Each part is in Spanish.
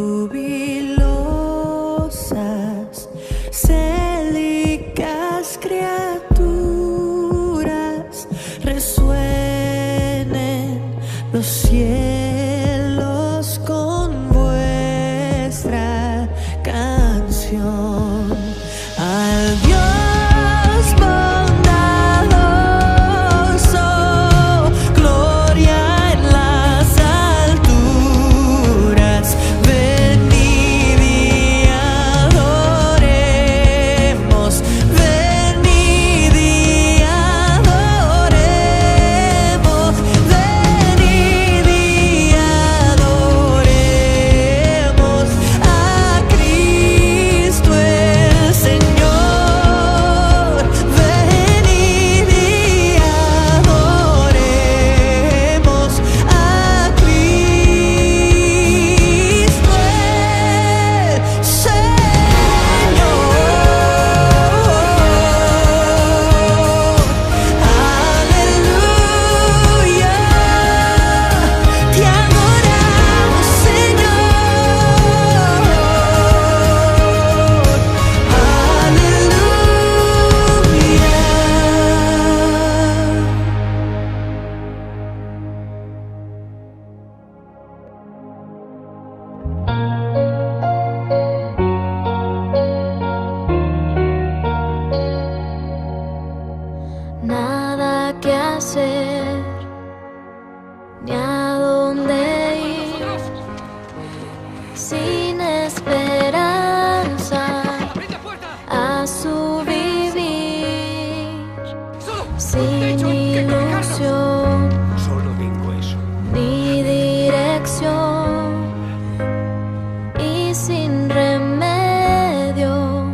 jubilosas, célicas criaturas, resuenen los cielos con vuestra canción. Al Dios bondadoso, gloria en las alturas, venid y adoremos, venid y adoremos, venid y adoremos a Cristo el Señor, venid y adoremos a Cristo el Señor. Aleluya, te adoramos, Señor. Nada que hacer, ni a dónde ir, sin esperanza a su vivir, sin ilusión Solo digo eso. ni dirección y sin remedio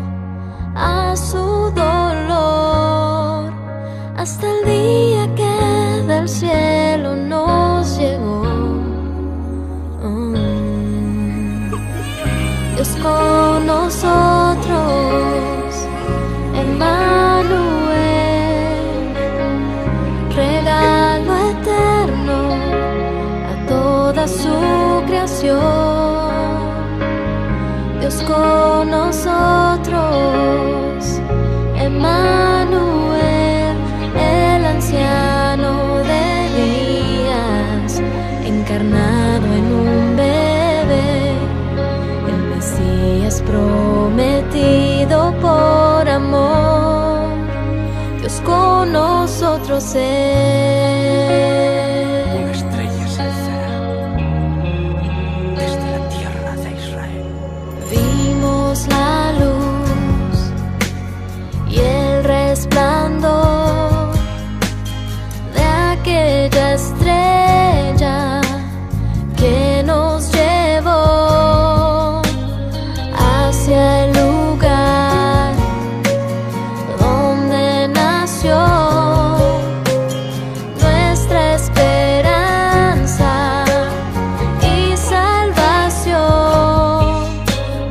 a su dolor, hasta el día que del cielo nos llegó. Dios con nosotros, Emmanuel, regalo eterno a toda su creación. Dios con nosotros, Emmanuel, el anciano de Elías, encarnado en un bebé, el Mesías prometido por amor. Dios con nosotros Una estrella se alzará desde la tierra de Israel. Vimos la luz y el resplandor de aquella estrella que nos llevó hacia el lugar donde nació nuestra esperanza y salvación,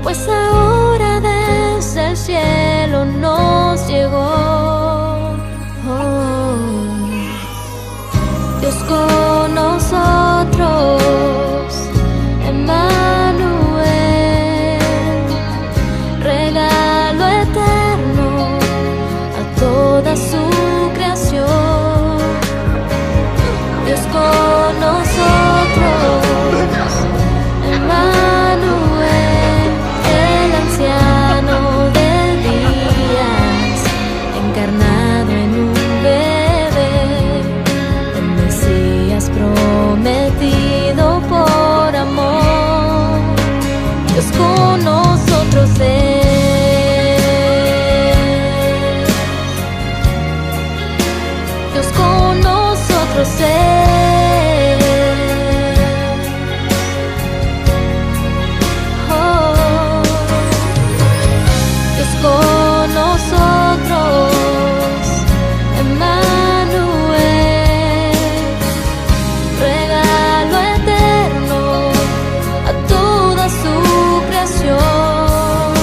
pues ahora desde el cielo nos llegó. Dios con nosotros, Emmanuel, regalo eterno a toda su creación. Dios con nosotros, Emmanuel, el anciano de Elías, encarnado en un bebé, el Mesías prometido por amor. Dios con nosotros Dios con nosotros Oh, Dios con nosotros, Emmanuel, regalo eterno a toda su creación.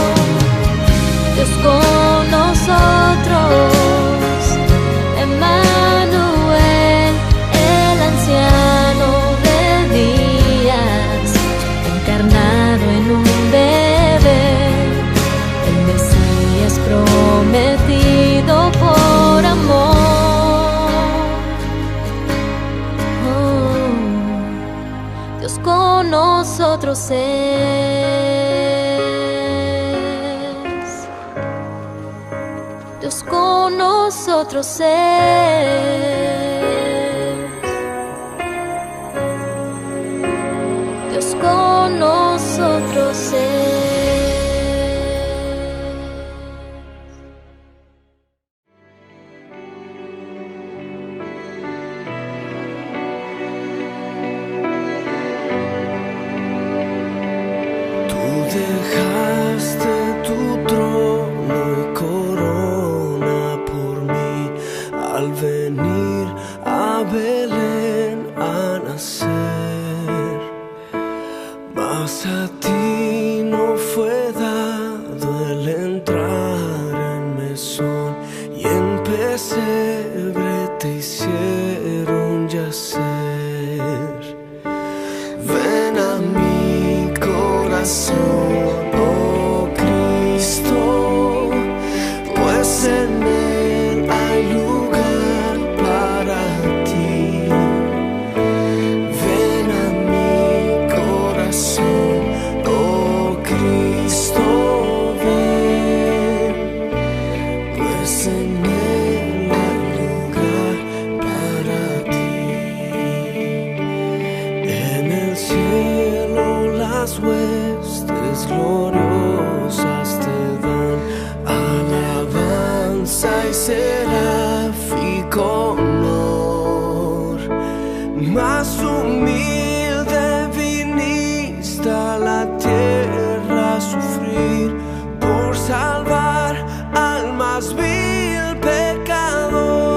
Dios con nosotros es. Dios con nosotros es. Dejaste tu trono y corona por mí al venir a Belén a nacer. Mas a ti no fue dado el entrar en mesón y en pesebre te hicieron yacer. Ven a mi corazón, oh Cristo, pues en él hay lugar para ti. Ven a mi corazón, oh Cristo, ven, pues en él hay lugar para ti. En el cielo las huestes gloriosas te dan alabanza y seráfico honor. Más humilde viniste a la tierra a sufrir por salvar al más vil pecador.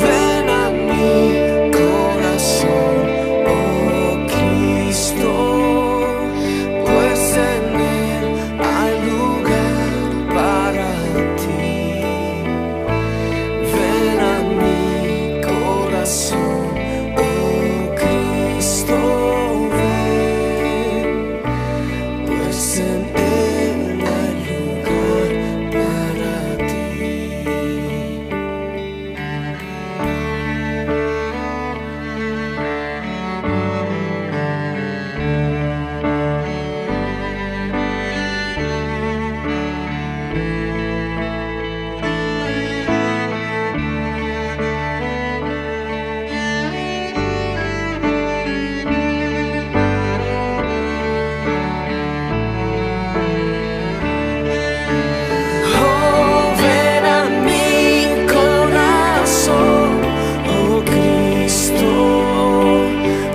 Ven a mi corazón, oh Cristo, pues en él hay lugar para ti. Ven a mi corazón, oh Cristo, ven, pues en él hay lugar para ti. Oh, ven a mi corazón, oh Cristo,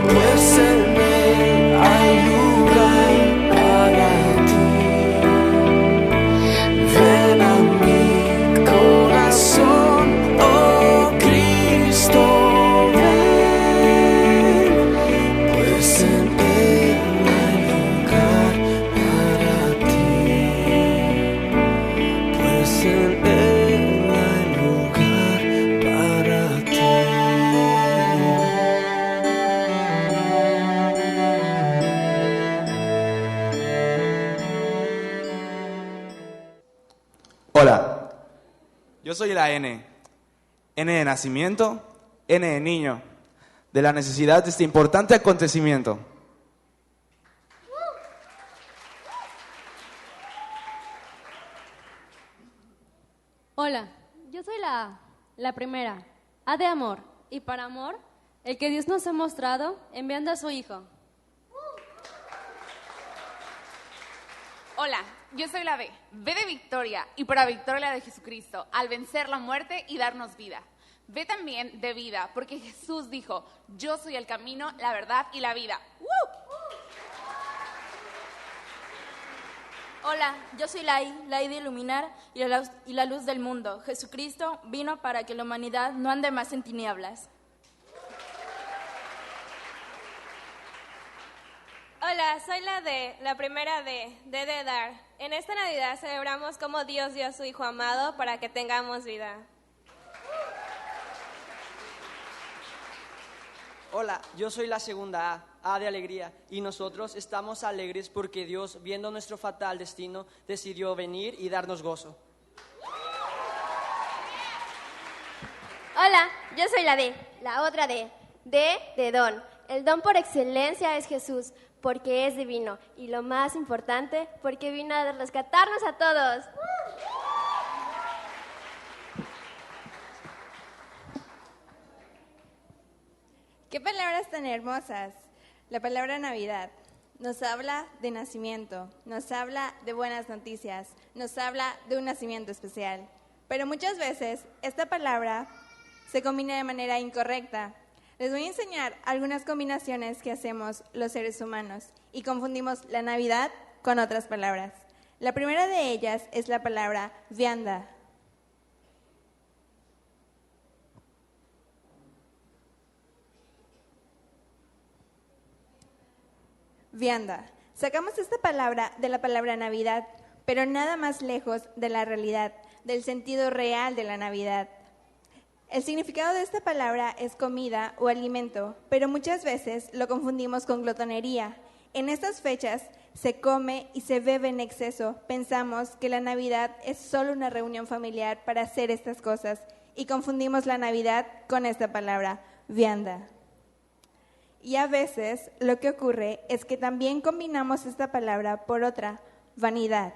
pues en él hay lugar para ti. Ven a mi corazón, oh Cristo, ven, pues en él hay lugar para ti. Pues en él hay lugar para ti. Hola, yo soy la N. N de nacimiento, N de niño, de la necesidad de este importante acontecimiento. Hola, yo soy la A, la primera, A de amor, y para amor, el que Dios nos ha mostrado enviando a su Hijo. Hola, yo soy la B, B de victoria y para victoria de Jesucristo, al vencer la muerte y darnos vida. B también de vida, porque Jesús dijo, yo soy el camino, la verdad y la vida. ¡Woo! Hola, yo soy la I de iluminar y la luz del mundo. Jesucristo vino para que la humanidad no ande más en tinieblas. Hola, soy la D, la primera D de dar. En esta Navidad celebramos cómo Dios dio a su Hijo amado para que tengamos vida. Hola, yo soy la segunda A de alegría, y nosotros estamos alegres porque Dios, viendo nuestro fatal destino, decidió venir y darnos gozo. Hola, yo soy la D, la otra D de don. El don por excelencia es Jesús, porque es divino, y lo más importante, porque vino a rescatarnos a todos. Qué palabras tan hermosas. La palabra Navidad nos habla de nacimiento, nos habla de buenas noticias, nos habla de un nacimiento especial. Pero muchas veces esta palabra se combina de manera incorrecta. Les voy a enseñar algunas combinaciones que hacemos los seres humanos y confundimos la Navidad con otras palabras. La primera de ellas es la palabra vianda. Vianda. Sacamos esta palabra de la palabra Navidad, pero nada más lejos de la realidad, del sentido real de la Navidad. El significado de esta palabra es comida o alimento, pero muchas veces lo confundimos con glotonería. En estas fechas se come y se bebe en exceso. Pensamos que la Navidad es solo una reunión familiar para hacer estas cosas y confundimos la Navidad con esta palabra, vianda. Y a veces lo que ocurre es que también combinamos esta palabra por otra, vanidad.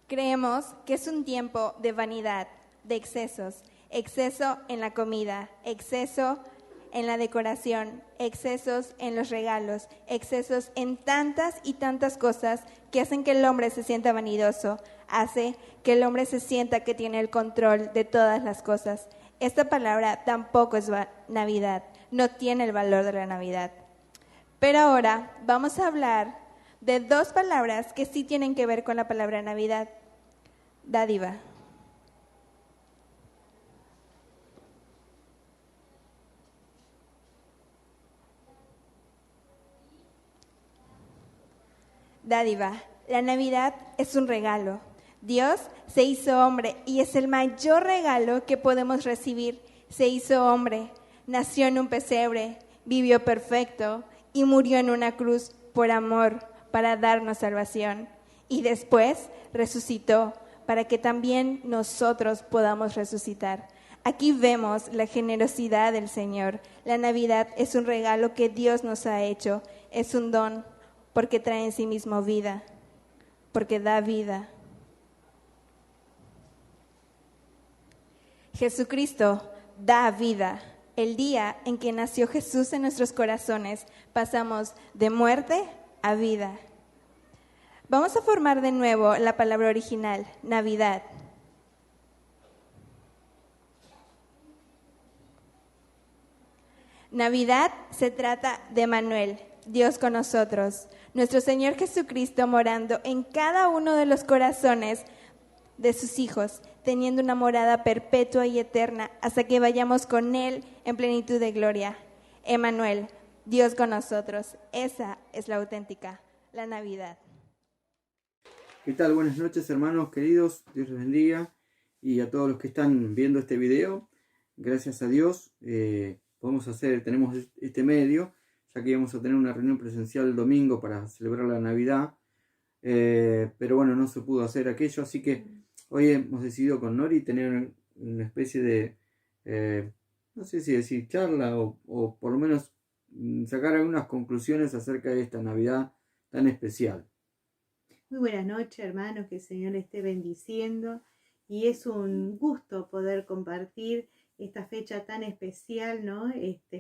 Creemos que es un tiempo de vanidad, de excesos, exceso en la comida, exceso en la decoración, excesos en los regalos, excesos en tantas y tantas cosas que hacen que el hombre se sienta vanidoso, hace que el hombre se sienta que tiene el control de todas las cosas. Esta palabra tampoco es Navidad, no tiene el valor de la Navidad. Pero ahora vamos a hablar de dos palabras que sí tienen que ver con la palabra Navidad. Dádiva. Dádiva. La Navidad es un regalo. Dios se hizo hombre y es el mayor regalo que podemos recibir. Se hizo hombre, nació en un pesebre, vivió perfecto y murió en una cruz por amor, para darnos salvación. Y después resucitó para que también nosotros podamos resucitar. Aquí vemos la generosidad del Señor. La Navidad es un regalo que Dios nos ha hecho. Es un don porque trae en sí mismo vida, porque da vida. Jesucristo da vida. El día en que nació Jesús en nuestros corazones, pasamos de muerte a vida. Vamos a formar de nuevo la palabra original, Navidad. Navidad se trata de Manuel, Dios con nosotros, nuestro Señor Jesucristo morando en cada uno de los corazones de sus hijos, teniendo una morada perpetua y eterna hasta que vayamos con Él en plenitud de gloria. Emmanuel, Dios con nosotros, esa es la auténtica, la Navidad. ¿Qué tal? Buenas noches, hermanos queridos, Dios les bendiga, y a todos los que están viendo este video, gracias a Dios tenemos este medio, ya que íbamos a tener una reunión presencial el domingo para celebrar la Navidad, pero bueno, no se pudo hacer aquello, así que hoy hemos decidido con Nori tener una especie de, no sé si decir charla o por lo menos sacar algunas conclusiones acerca de esta Navidad tan especial. Muy buenas noches, hermanos, que el Señor esté bendiciendo, y es un gusto poder compartir esta fecha tan especial, ¿no?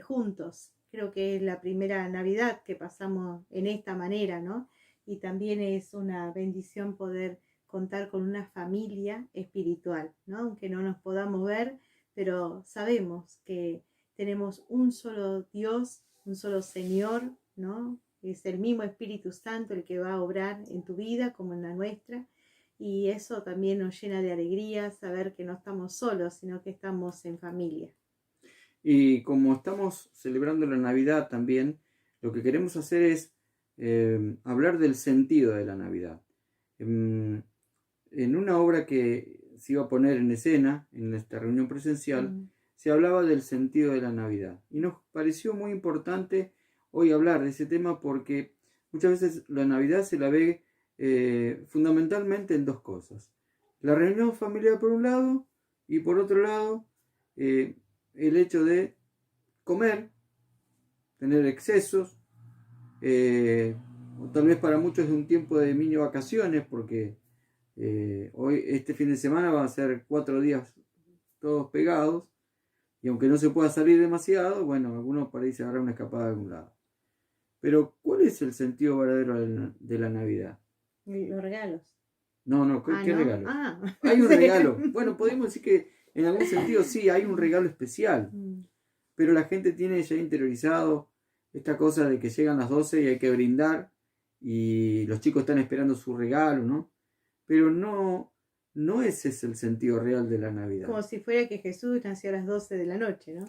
Juntos. Creo que es la primera Navidad que pasamos en esta manera, ¿no? Y también es una bendición poder contar con una familia espiritual, ¿no? Aunque no nos podamos ver, pero sabemos que tenemos un solo Dios, un solo Señor, ¿no? Es el mismo Espíritu Santo el que va a obrar en tu vida como en la nuestra, y eso también nos llena de alegría, saber que no estamos solos, sino que estamos en familia. Y como estamos celebrando la Navidad también, lo que queremos hacer es hablar del sentido de la Navidad. En una obra que se iba a poner en escena, en esta reunión presencial, se hablaba del sentido de la Navidad. Y nos pareció muy importante hoy hablar de ese tema porque muchas veces la Navidad se la ve fundamentalmente en dos cosas. La reunión familiar por un lado y por otro lado el hecho de comer, tener excesos, o tal vez para muchos es un tiempo de mini vacaciones porque Hoy, este fin de semana va a ser 4 días todos pegados, y aunque no se pueda salir demasiado, bueno, algunos por ahí se agarran una escapada de algún lado. Pero, ¿cuál es el sentido verdadero de la Navidad? Los regalos. No, ¿qué ¿no? regalo? Ah. Hay un regalo. Bueno, podemos decir que en algún sentido sí, hay un regalo especial. Pero la gente tiene ya interiorizado esta cosa de que llegan las 12 y hay que brindar, y los chicos están esperando su regalo, ¿no? Pero no ese es el sentido real de la Navidad. Como si fuera que Jesús nació a las 12 de la noche, ¿no?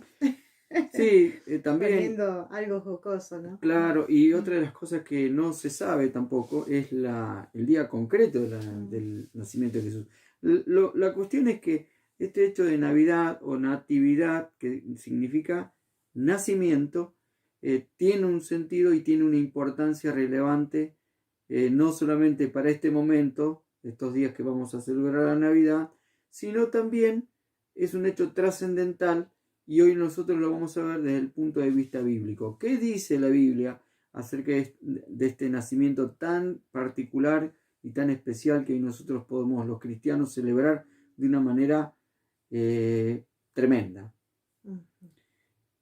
Sí, también. Poniendo algo jocoso, ¿no? Claro, y otra de las cosas que no se sabe tampoco es el día concreto del nacimiento de Jesús. La cuestión es que este hecho de Navidad o Natividad, que significa nacimiento, tiene un sentido y tiene una importancia relevante, no solamente para este momento, estos días que vamos a celebrar la Navidad, sino también es un hecho trascendental, y hoy nosotros lo vamos a ver desde el punto de vista bíblico. ¿Qué dice la Biblia acerca de este nacimiento tan particular y tan especial que hoy nosotros podemos, los cristianos, celebrar de una manera tremenda?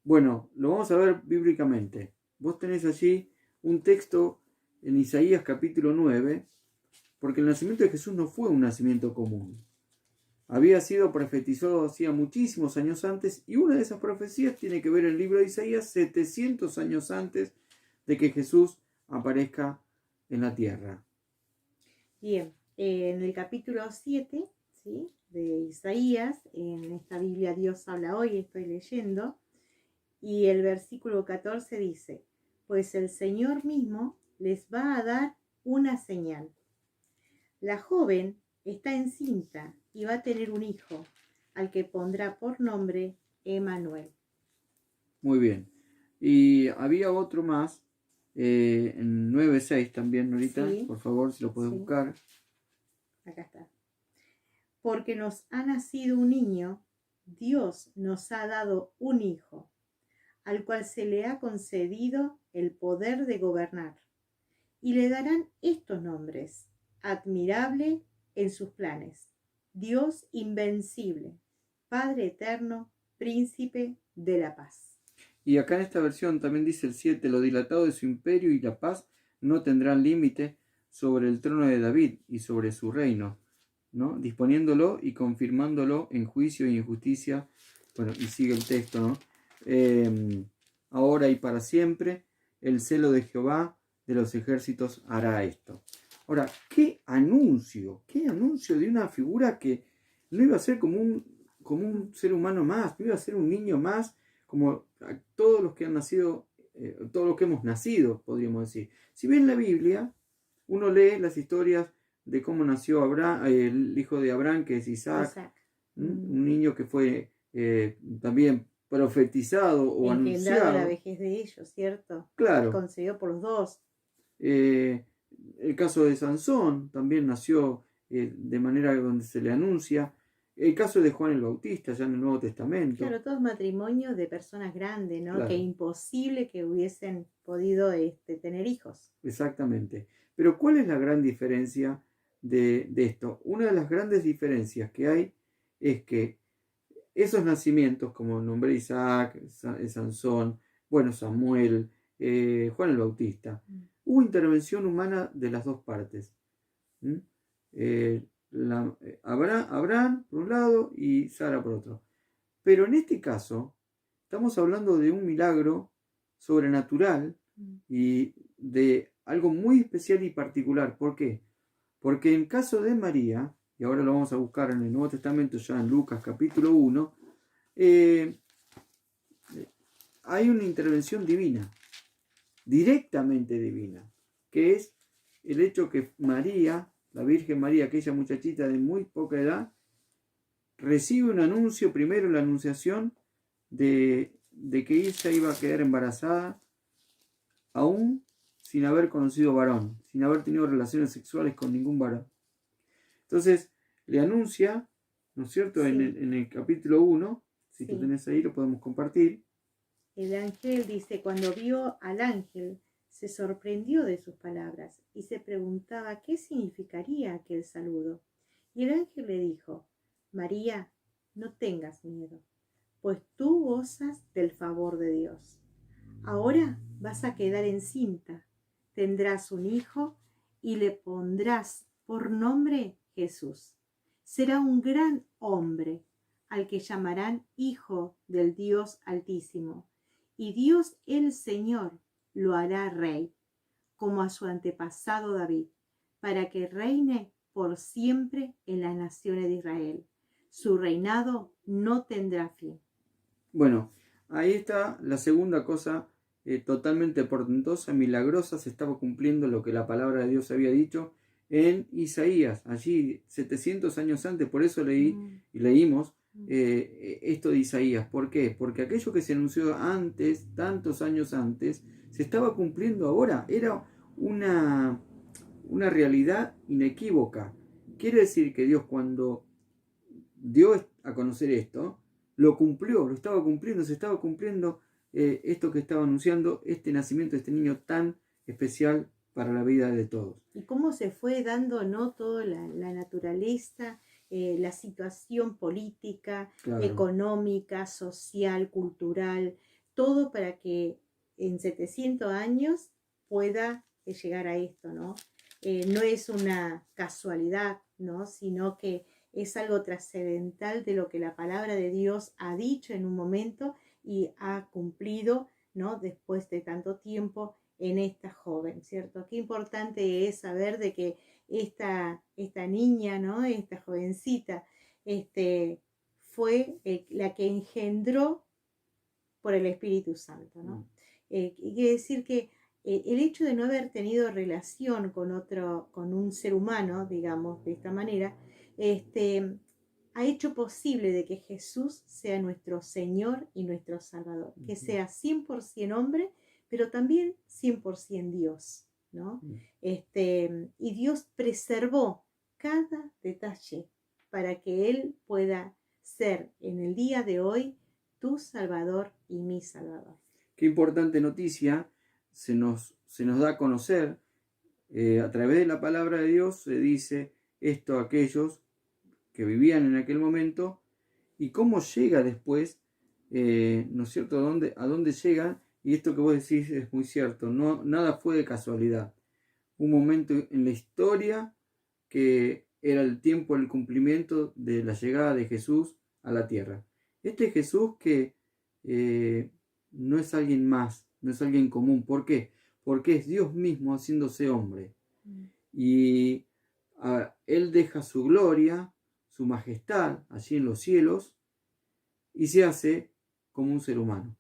Bueno, lo vamos a ver bíblicamente. Vos tenés allí un texto en Isaías capítulo 9, porque el nacimiento de Jesús no fue un nacimiento común. Había sido profetizado hacía muchísimos años antes, y una de esas profecías tiene que ver el libro de Isaías 700 años antes de que Jesús aparezca en la tierra. Bien, en el capítulo 7, ¿sí?, de Isaías, en esta Biblia Dios habla hoy, estoy leyendo, y el versículo 14 dice: pues el Señor mismo les va a dar una señal. La joven está encinta y va a tener un hijo, al que pondrá por nombre Emmanuel. Muy bien. Y había otro más, en 9:6 también, Norita, sí, por favor, si lo puedes buscar. Acá está. Porque nos ha nacido un niño, Dios nos ha dado un hijo, al cual se le ha concedido el poder de gobernar. Y le darán estos nombres: admirable en sus planes, Dios invencible, Padre eterno, príncipe de la paz. Y acá en esta versión también dice el 7: lo dilatado de su imperio y la paz no tendrán límite sobre el trono de David y sobre su reino, ¿no? Disponiéndolo y confirmándolo en juicio y en justicia. Bueno, y sigue el texto, ¿no? Ahora y para siempre, el celo de Jehová de los ejércitos hará esto. Ahora, qué anuncio de una figura que no iba a ser como un ser humano más, no iba a ser un niño más, como todos los que han nacido, todos los que hemos nacido, podríamos decir. Si bien en la Biblia uno lee las historias de cómo nació Abraham, el hijo de Abraham, que es Isaac. Un niño que fue también profetizado o anunciado. A la vejez de ellos, ¿cierto? Claro. Concedido por los dos. El caso de Sansón también nació de manera donde se le anuncia. El caso de Juan el Bautista, ya en el Nuevo Testamento. Claro, todos matrimonios de personas grandes, ¿no? Claro. Que imposible que hubiesen podido tener hijos. Exactamente. Pero ¿cuál es la gran diferencia de esto? Una de las grandes diferencias que hay es que esos nacimientos, como nombré Isaac, Sansón, bueno, Samuel, Juan el Bautista, hubo intervención humana de las dos partes. Abraham por un lado y Sara por otro. Pero en este caso estamos hablando de un milagro sobrenatural y de algo muy especial y particular. ¿Por qué? Porque en caso de María, y ahora lo vamos a buscar en el Nuevo Testamento, ya en Lucas capítulo 1, hay una intervención divina, directamente divina, que es el hecho que María, la Virgen María, aquella muchachita de muy poca edad, recibe un anuncio, primero la anunciación de que ella iba a quedar embarazada, aún sin haber conocido varón, sin haber tenido relaciones sexuales con ningún varón. Entonces le anuncia, ¿no es cierto?, sí, en el capítulo 1, si tú tenés ahí lo podemos compartir. El ángel dice: cuando vio al ángel, se sorprendió de sus palabras y se preguntaba qué significaría aquel saludo. Y el ángel le dijo: María, no tengas miedo, pues tú gozas del favor de Dios. Ahora vas a quedar encinta, tendrás un hijo y le pondrás por nombre Jesús. Será un gran hombre, al que llamarán Hijo del Dios Altísimo. Y Dios el Señor lo hará rey, como a su antepasado David, para que reine por siempre en las naciones de Israel. Su reinado no tendrá fin. Bueno, ahí está la segunda cosa totalmente portentosa, milagrosa. Se estaba cumpliendo lo que la palabra de Dios había dicho en Isaías, allí 700 años antes. Por eso leímos esto de Isaías. ¿Por qué? Porque aquello que se anunció antes, tantos años antes, se estaba cumpliendo ahora. Era una realidad inequívoca. Quiere decir que Dios, cuando dio a conocer esto, lo cumplió, lo estaba cumpliendo, se estaba cumpliendo esto que estaba anunciando, este nacimiento de este niño tan especial para la vida de todos. Y cómo se fue dando, ¿no?, toda la naturaleza, la situación política, Claro. económica, social, cultural, todo para que en 700 años pueda llegar a esto, ¿no? No es una casualidad, ¿no?, sino que es algo trascendental de lo que la palabra de Dios ha dicho en un momento y ha cumplido, ¿no?, después de tanto tiempo en esta joven, ¿cierto? Qué importante es saber de que esta niña, ¿no?, esta jovencita, fue la que engendró por el Espíritu Santo, ¿no? Quiere decir que el hecho de no haber tenido relación con un ser humano, digamos, de esta manera, ha hecho posible de que Jesús sea nuestro Señor y nuestro Salvador, que sea 100% hombre, pero también 100% Dios, ¿no? Y Dios preservó cada detalle para que Él pueda ser en el día de hoy tu Salvador y mi Salvador. Qué importante noticia se nos da a conocer. A través de la palabra de Dios se dice esto a aquellos que vivían en aquel momento, y cómo llega después, ¿no es cierto?, a dónde llegan. Y esto que vos decís es muy cierto, no, nada fue de casualidad. Un momento en la historia que era el tiempo del cumplimiento de la llegada de Jesús a la tierra. Este Jesús que no es alguien más, no es alguien común. ¿Por qué? Porque es Dios mismo haciéndose hombre. Y Él deja su gloria, su majestad allí en los cielos, y se hace como un ser humano.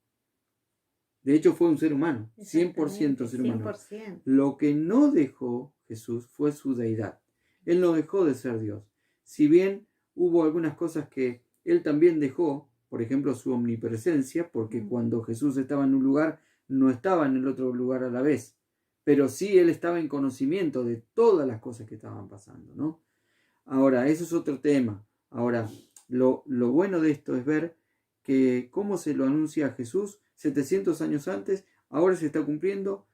De hecho fue un ser humano, 100% ser humano. 100%. Lo que no dejó Jesús fue su deidad. Él no dejó de ser Dios. Si bien hubo algunas cosas que Él también dejó, por ejemplo su omnipresencia, porque cuando Jesús estaba en un lugar, no estaba en el otro lugar a la vez. Pero sí Él estaba en conocimiento de todas las cosas que estaban pasando, ¿no? Ahora, eso es otro tema. Ahora, lo bueno de esto es ver que cómo se lo anuncia a Jesús 700 años antes, ahora se está cumpliendo.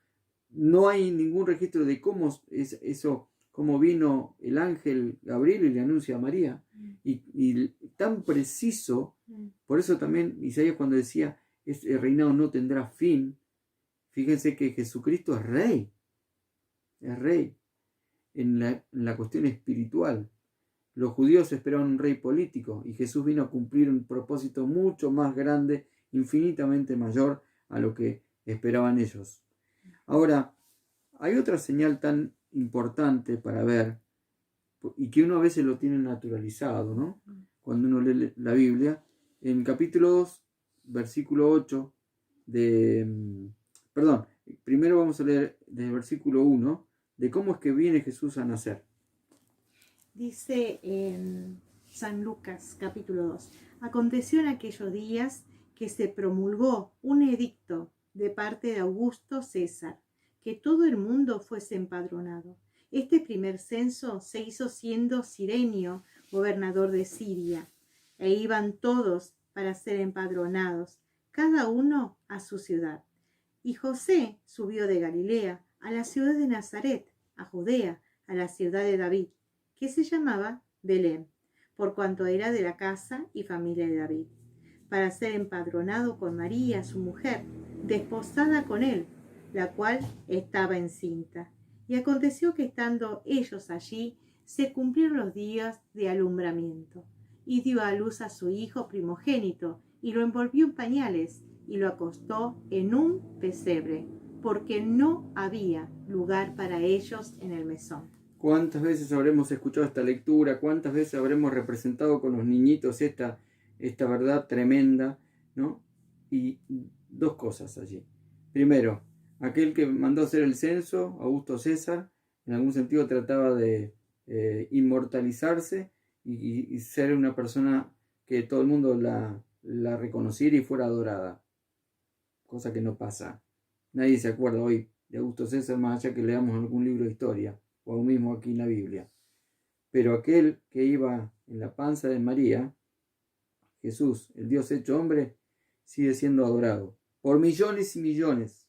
No hay ningún registro de cómo es eso, cómo vino el ángel Gabriel y le anuncia a María. Y tan preciso, por eso también Isaías cuando decía, el reinado no tendrá fin, fíjense que Jesucristo es rey en la cuestión espiritual. Los judíos esperaban un rey político y Jesús vino a cumplir un propósito mucho más grande, infinitamente mayor a lo que esperaban ellos. Ahora, hay otra señal tan importante para ver y que uno a veces lo tiene naturalizado, ¿no? Cuando uno lee la Biblia, en capítulo 2, versículo 8 primero vamos a leer desde el versículo 1 de cómo es que viene Jesús a nacer. Dice en San Lucas capítulo 2: aconteció en aquellos días que se promulgó un edicto de parte de Augusto César, que todo el mundo fuese empadronado. Este primer censo se hizo siendo Cirenio gobernador de Siria, e iban todos para ser empadronados, cada uno a su ciudad. Y José subió de Galilea a la ciudad de Nazaret, a Judea, a la ciudad de David, que se llamaba Belén, por cuanto era de la casa y familia de David, para ser empadronado con María, su mujer, desposada con él, la cual estaba encinta. Y aconteció que estando ellos allí, se cumplieron los días de alumbramiento, y dio a luz a su hijo primogénito, y lo envolvió en pañales, y lo acostó en un pesebre, porque no había lugar para ellos en el mesón. ¿Cuántas veces habremos escuchado esta lectura? ¿Cuántas veces habremos representado con los niñitos esta verdad tremenda, ¿no? Y dos cosas allí. Primero, aquel que mandó hacer el censo, Augusto César, en algún sentido trataba de inmortalizarse y ser una persona que todo el mundo la reconociera y fuera adorada. Cosa que no pasa. Nadie se acuerda hoy de Augusto César más allá que leamos algún libro de historia o aún mismo aquí en la Biblia. Pero aquel que iba en la panza de María, Jesús, el Dios hecho hombre, sigue siendo adorado por millones y millones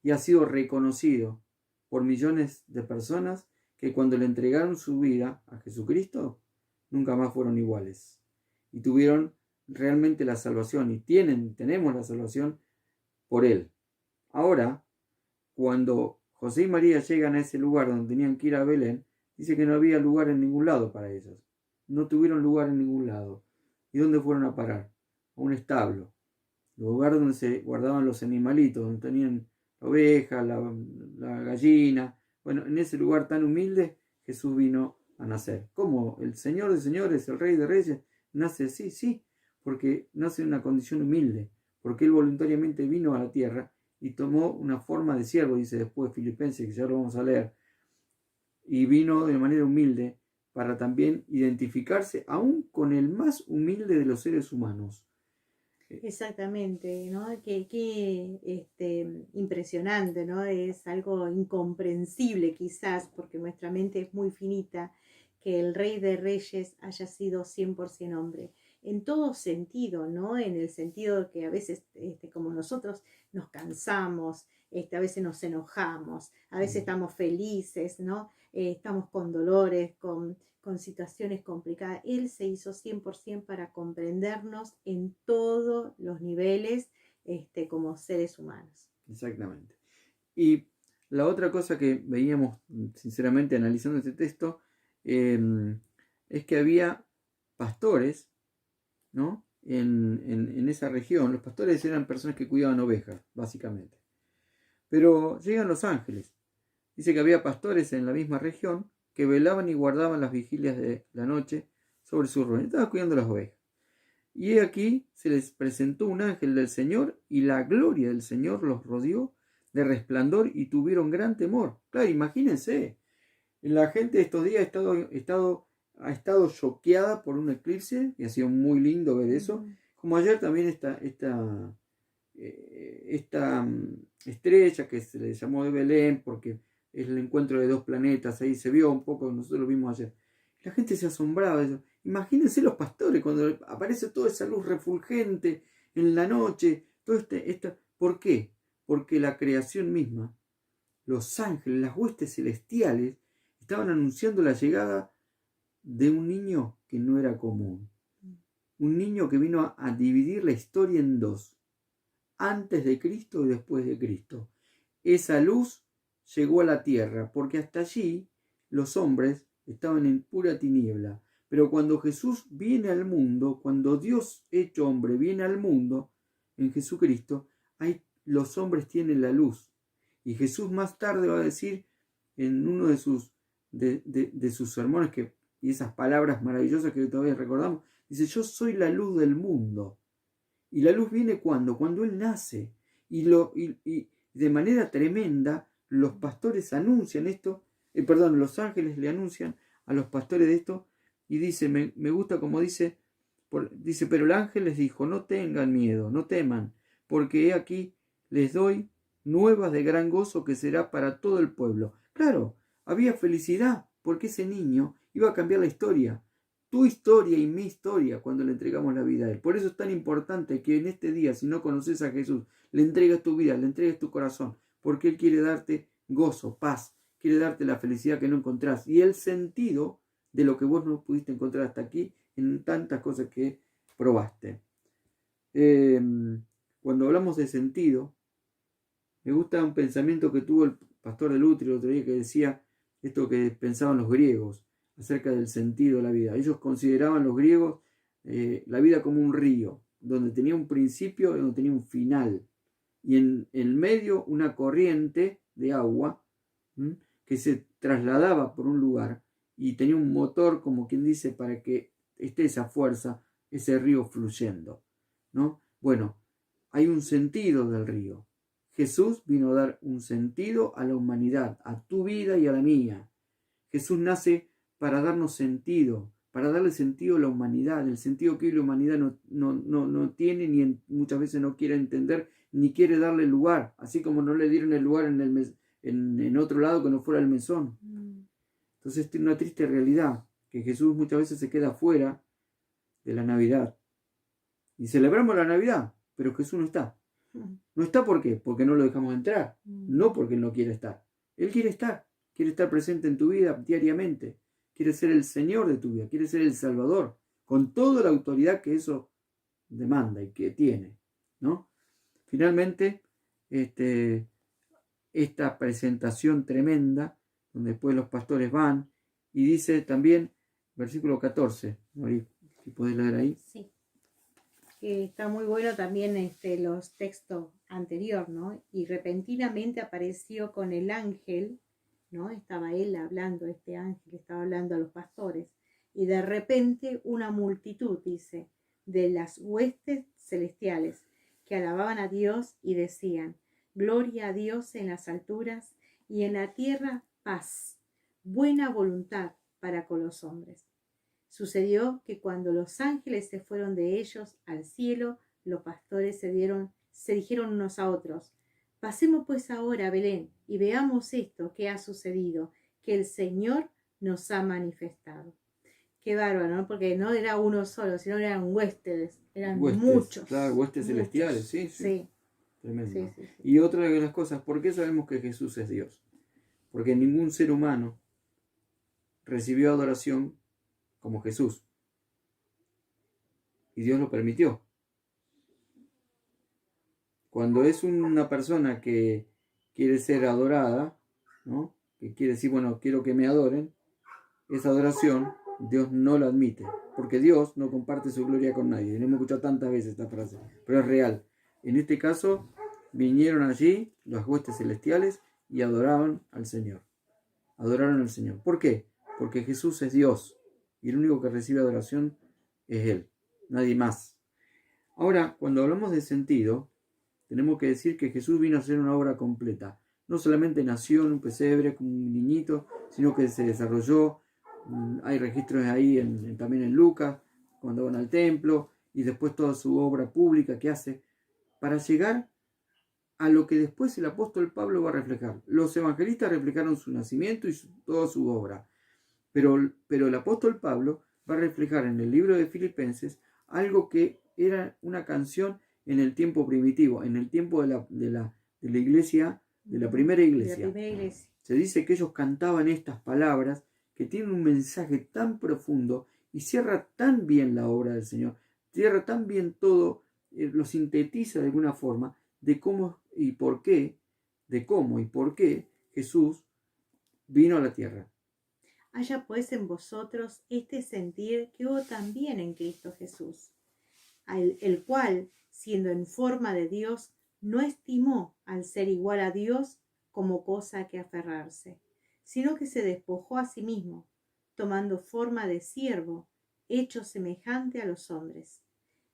y ha sido reconocido por millones de personas que cuando le entregaron su vida a Jesucristo nunca más fueron iguales y tuvieron realmente la salvación y tenemos la salvación por él. Ahora, cuando José y María llegan a ese lugar donde tenían que ir a Belén, dice que no había lugar en ningún lado para ellos. No tuvieron lugar en ningún lado. ¿Y dónde fueron a parar? A un establo. El lugar donde se guardaban los animalitos, donde tenían la oveja, la gallina. Bueno, en ese lugar tan humilde, Jesús vino a nacer. ¿Cómo? El Señor de señores, el Rey de reyes, nace así, sí, porque nace en una condición humilde, porque Él voluntariamente vino a la tierra y tomó una forma de siervo, dice después Filipenses, que ya lo vamos a leer, y vino de manera humilde para también identificarse aún con el más humilde de los seres humanos. Exactamente, ¿no? Qué impresionante, ¿no? Es algo incomprensible quizás, porque nuestra mente es muy finita, que el Rey de Reyes haya sido 100% hombre. En todo sentido, ¿no? En el sentido de que a veces, como nosotros, nos cansamos, a veces nos enojamos, a veces estamos felices, ¿no? Estamos con dolores, con situaciones complicadas. Él se hizo 100% para comprendernos en todos los niveles como seres humanos. Exactamente. Y la otra cosa que veíamos, sinceramente, analizando este texto, es que había pastores, ¿no? En esa región. Los pastores eran personas que cuidaban ovejas, básicamente. Pero llegan los ángeles. Dice que había pastores en la misma región que velaban y guardaban las vigilias de la noche sobre sus rebaños. Estaban cuidando las ovejas. Y aquí se les presentó un ángel del Señor y la gloria del Señor los rodeó de resplandor y tuvieron gran temor. Claro, imagínense. La gente de estos días ha estado choqueada por un eclipse y ha sido muy lindo ver eso. Como ayer también esta estrella que se le llamó de Belén porque es el encuentro de dos planetas, ahí se vio un poco, nosotros lo vimos ayer. La gente se asombraba de eso. Imagínense los pastores cuando aparece toda esa luz refulgente en la noche, todo ¿por qué? Porque la creación misma, los ángeles, las huestes celestiales, estaban anunciando la llegada de un niño que no era común. Un niño que vino a dividir la historia en dos. Antes de Cristo y después de Cristo. Esa luz llegó a la tierra, porque hasta allí los hombres estaban en pura tiniebla. Pero cuando Jesús viene al mundo, cuando Dios hecho hombre viene al mundo, en Jesucristo, los hombres tienen la luz. Y Jesús más tarde va a decir en uno de sus sermones, y esas palabras maravillosas que todavía recordamos, dice: yo soy la luz del mundo. Y la luz viene cuando Él nace. Y de manera tremenda, los pastores anuncian esto, los ángeles le anuncian a los pastores de esto, y dice, me gusta como dice, pero el ángel les dijo: no tengan miedo, no teman, porque he aquí les doy nuevas de gran gozo que será para todo el pueblo. Claro, había felicidad, porque ese niño iba a cambiar la historia, tu historia y mi historia, cuando le entregamos la vida a Él. Por eso es tan importante que en este día, si no conoces a Jesús, le entregues tu vida, le entregues tu corazón, porque Él quiere darte gozo, paz, quiere darte la felicidad que no encontrás y el sentido de lo que vos no pudiste encontrar hasta aquí en tantas cosas que probaste. Cuando hablamos de sentido, me gusta un pensamiento que tuvo el pastor de Lutri el otro día, que decía esto que pensaban los griegos acerca del sentido de la vida. Ellos consideraban, los griegos, la vida como un río, donde tenía un principio y donde tenía un final, y en el medio una corriente de agua que se trasladaba por un lugar y tenía un motor, como quien dice, para que esté esa fuerza, ese río fluyendo, ¿no? Bueno, hay un sentido del río. Jesús vino a dar un sentido a la humanidad, a tu vida y a la mía. Jesús nace para darnos sentido, para darle sentido a la humanidad, el sentido que hoy la humanidad no tiene, ni muchas veces no quiere entender, ni quiere darle lugar, así como no le dieron el lugar en otro lado que no fuera el mesón. Entonces es una triste realidad, que Jesús muchas veces se queda fuera de la Navidad. Y celebramos la Navidad, pero Jesús no está. No está, ¿por qué? Porque no lo dejamos entrar, no porque Él no quiere estar. Él quiere estar presente en tu vida diariamente, quiere ser el Señor de tu vida, quiere ser el Salvador, con toda la autoridad que eso demanda y que tiene, ¿no? Finalmente, esta presentación tremenda, donde después los pastores van, y dice también, versículo 14, Marí, si podés leer ahí. Sí. Está muy bueno también los textos anteriores, ¿no? Y repentinamente apareció con el ángel, ¿no? Estaba él hablando, este ángel estaba hablando a los pastores, y de repente una multitud, dice, de las huestes celestiales, que alababan a Dios y decían: gloria a Dios en las alturas y en la tierra paz, buena voluntad para con los hombres. Sucedió que cuando los ángeles se fueron de ellos al cielo, los pastores se dijeron unos a otros: pasemos pues ahora a Belén y veamos esto que ha sucedido, que el Señor nos ha manifestado. Qué bárbaro, ¿no? Porque no era uno solo, sino eran huéspedes, eran muchos. Claro, huestes celestiales, sí. Sí. Tremendo. Sí. Y otra de las cosas, ¿por qué sabemos que Jesús es Dios? Porque ningún ser humano recibió adoración como Jesús. Y Dios lo permitió. Cuando es una persona que quiere ser adorada, ¿no? Que quiere decir, bueno, quiero que me adoren, esa adoración Dios no la admite, porque Dios no comparte su gloria con nadie. Hemos escuchado tantas veces esta frase, pero es real. En este caso, vinieron allí las huestes celestiales y adoraron al Señor. Adoraron al Señor. ¿Por qué? Porque Jesús es Dios y el único que recibe adoración es Él, nadie más. Ahora, cuando hablamos de sentido, tenemos que decir que Jesús vino a hacer una obra completa. No solamente nació en un pesebre como un niñito, sino que se desarrolló. Hay registros ahí también en Lucas, cuando van al templo, y después toda su obra pública que hace, para llegar a lo que después el apóstol Pablo va a reflejar. Los evangelistas reflejaron su nacimiento y toda su obra, pero el apóstol Pablo va a reflejar en el libro de Filipenses algo que era una canción en el tiempo primitivo, en el tiempo de la iglesia, de la primera iglesia. Se dice que ellos cantaban estas palabras que tienen un mensaje tan profundo y cierra tan bien la obra del Señor, cierra tan bien todo, lo sintetiza de alguna forma de cómo y por qué Jesús vino a la tierra. Haya pues en vosotros este sentir que hubo también en Cristo Jesús, el cual, siendo en forma de Dios, no estimó al ser igual a Dios como cosa que aferrarse, sino que se despojó a sí mismo, tomando forma de siervo, hecho semejante a los hombres.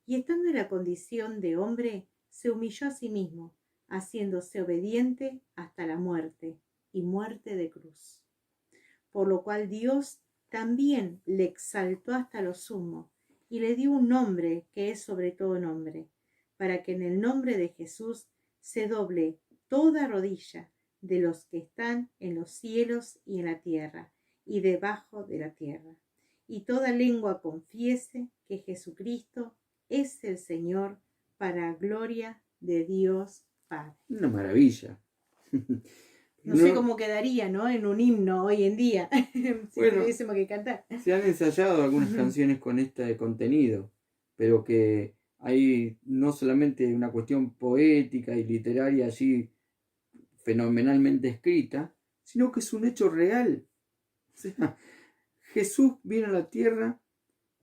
Y estando en la condición de hombre, se humilló a sí mismo, haciéndose obediente hasta la muerte, y muerte de cruz. Por lo cual Dios también le exaltó hasta lo sumo, y le dio un nombre que es sobre todo nombre, para que en el nombre de Jesús se doble toda rodilla de los que están en los cielos y en la tierra, y debajo de la tierra, y toda lengua confiese que Jesucristo es el Señor, para gloria de Dios Padre. Una maravilla. No sé cómo quedaría, ¿no? En un himno hoy en día, si tuviésemos que cantar. Se han ensayado algunas canciones con este contenido, pero que hay no solamente una cuestión poética y literaria allí fenomenalmente escrita, sino que es un hecho real. O sea, Jesús viene a la tierra,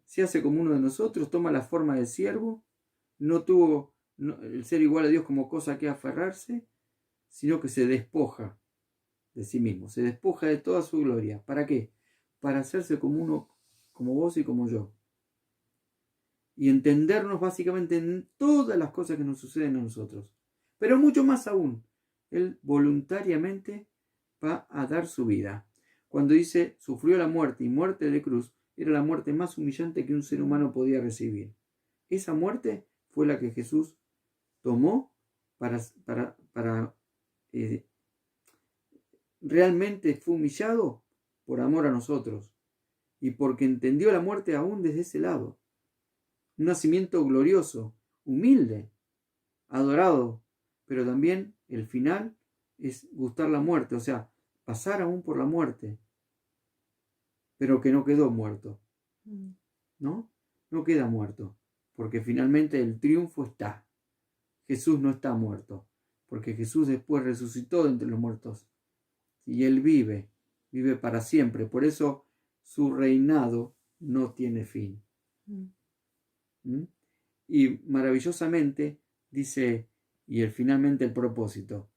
se hace como uno de nosotros, toma la forma de siervo, no tuvo el ser igual a Dios como cosa que aferrarse, sino que se despoja de sí mismo, se despoja de toda su gloria. ¿Para qué? Para hacerse como uno, como vos y como yo. Y entendernos básicamente en todas las cosas que nos suceden a nosotros. Pero mucho más aún, Él voluntariamente va a dar su vida. Cuando dice, sufrió la muerte y muerte de cruz, era la muerte más humillante que un ser humano podía recibir. Esa muerte fue la que Jesús tomó realmente fue humillado por amor a nosotros y porque entendió la muerte aún desde ese lado. Un nacimiento glorioso, humilde, adorado, pero también el final es gustar la muerte, o sea, pasar aún por la muerte, pero que no quedó muerto, ¿no? No queda muerto, porque finalmente el triunfo está. Jesús no está muerto, porque Jesús después resucitó de entre los muertos y Él vive para siempre, por eso su reinado no tiene fin. Y maravillosamente dice, y finalmente el propósito,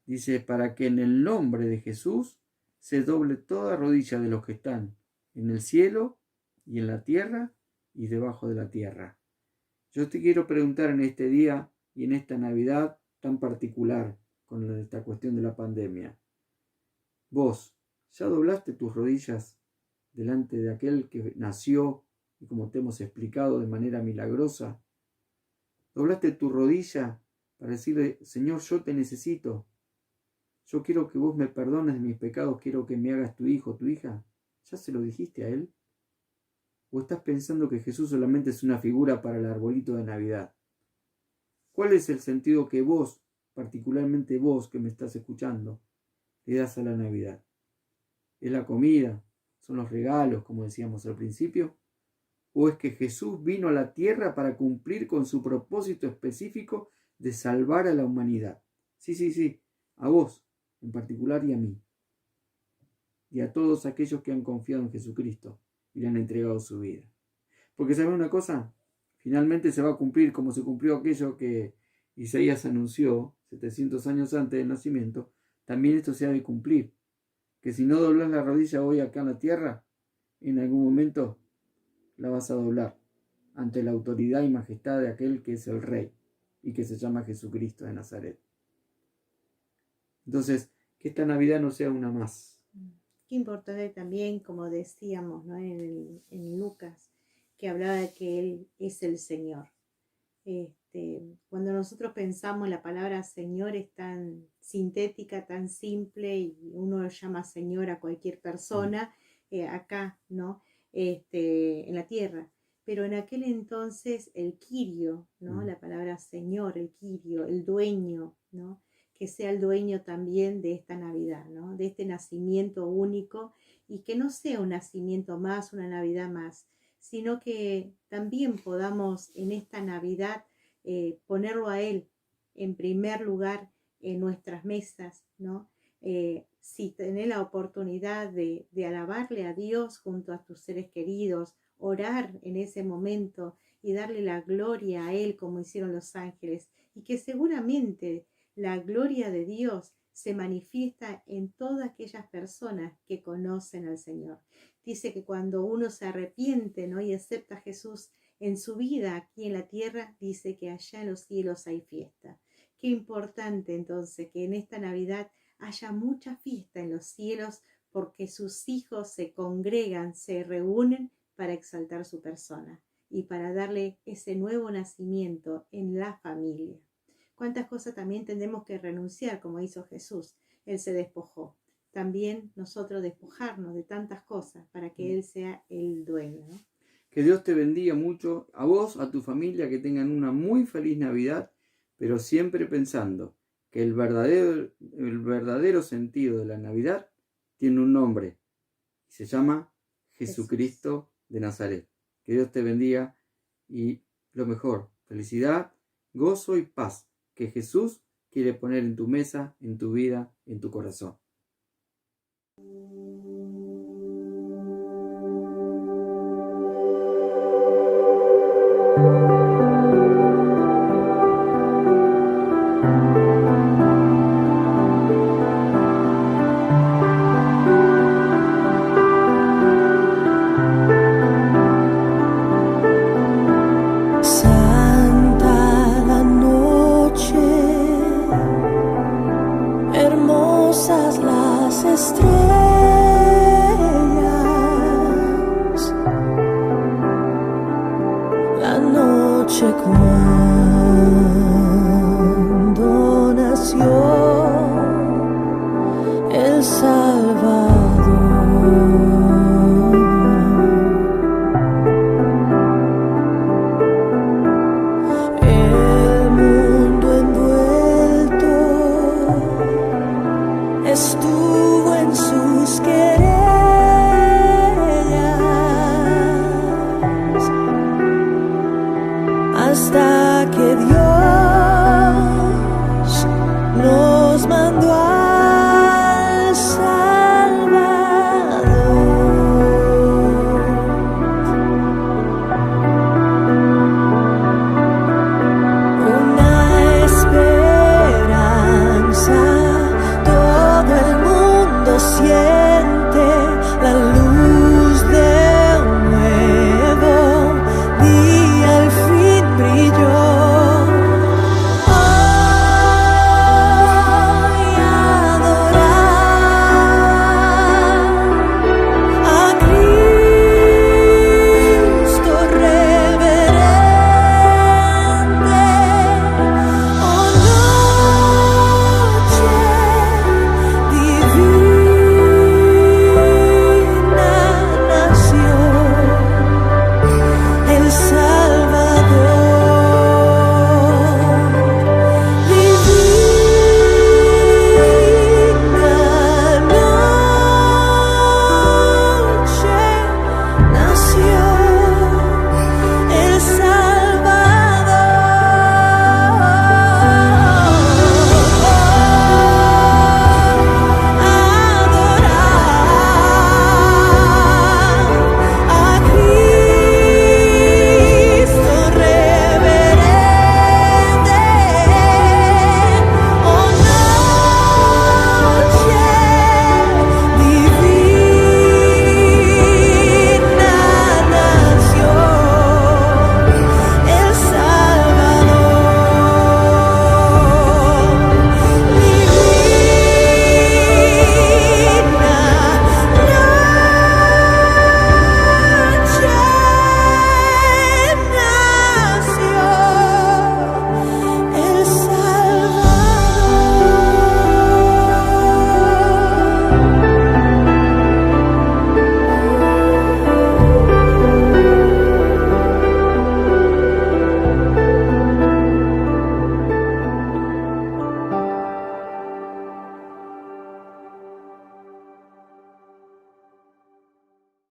dice, para que en el nombre de Jesús se doble toda rodilla de los que están en el cielo y en la tierra y debajo de la tierra. Yo te quiero preguntar en este día y en esta Navidad tan particular con esta cuestión de la pandemia. ¿Vos ya doblaste tus rodillas delante de aquel que nació y como te hemos explicado de manera milagrosa? ¿Doblaste tu rodilla para decirle, Señor, yo te necesito? Yo quiero que vos me perdones de mis pecados, quiero que me hagas tu hijo, tu hija. ¿Ya se lo dijiste a Él? ¿O estás pensando que Jesús solamente es una figura para el arbolito de Navidad? ¿Cuál es el sentido que vos, particularmente vos que me estás escuchando, le das a la Navidad? ¿Es la comida? ¿Son los regalos, como decíamos al principio? ¿O es que Jesús vino a la tierra para cumplir con su propósito específico de salvar a la humanidad? Sí, a vos en particular y a mí. Y a todos aquellos que han confiado en Jesucristo y le han entregado su vida. Porque ¿saben una cosa? Finalmente se va a cumplir como se cumplió aquello que Isaías anunció 700 años antes del nacimiento. También esto se ha de cumplir. Que si no doblas la rodilla hoy acá en la tierra, en algún momento la vas a doblar ante la autoridad y majestad de aquel que es el Rey y que se llama Jesucristo de Nazaret. Entonces, que esta Navidad no sea una más. Qué importante también, como decíamos, ¿no? en Lucas, que hablaba de que Él es el Señor. Cuando nosotros pensamos la palabra Señor es tan sintética, tan simple, y uno lo llama Señor a cualquier persona, acá, ¿no? En la tierra. Pero en aquel entonces el Kyrio, ¿no? La palabra Señor, el Kyrio, el dueño, ¿no? Que sea el dueño también de esta Navidad, ¿no? De este nacimiento único, y que no sea un nacimiento más, una Navidad más, sino que también podamos en esta Navidad ponerlo a Él en primer lugar en nuestras mesas, ¿no? Si tenés la oportunidad de alabarle a Dios junto a tus seres queridos, orar en ese momento y darle la gloria a Él como hicieron los ángeles, y que seguramente la gloria de Dios se manifiesta en todas aquellas personas que conocen al Señor. Dice que cuando uno se arrepiente, ¿no? y acepta a Jesús en su vida aquí en la tierra, dice que allá en los cielos hay fiesta. Qué importante entonces que en esta Navidad haya mucha fiesta en los cielos, porque sus hijos se congregan, se reúnen para exaltar su persona y para darle ese nuevo nacimiento en la familia. ¿Cuántas cosas también tendremos que renunciar, como hizo Jesús? Él se despojó. También nosotros despojarnos de tantas cosas para que Él sea el dueño, ¿no? Que Dios te bendiga mucho, a vos, a tu familia, que tengan una muy feliz Navidad, pero siempre pensando que el verdadero sentido de la Navidad tiene un nombre. Se llama Jesucristo de Nazaret. Que Dios te bendiga y lo mejor, felicidad, gozo y paz que Jesús quiere poner en tu mesa, en tu vida, en tu corazón.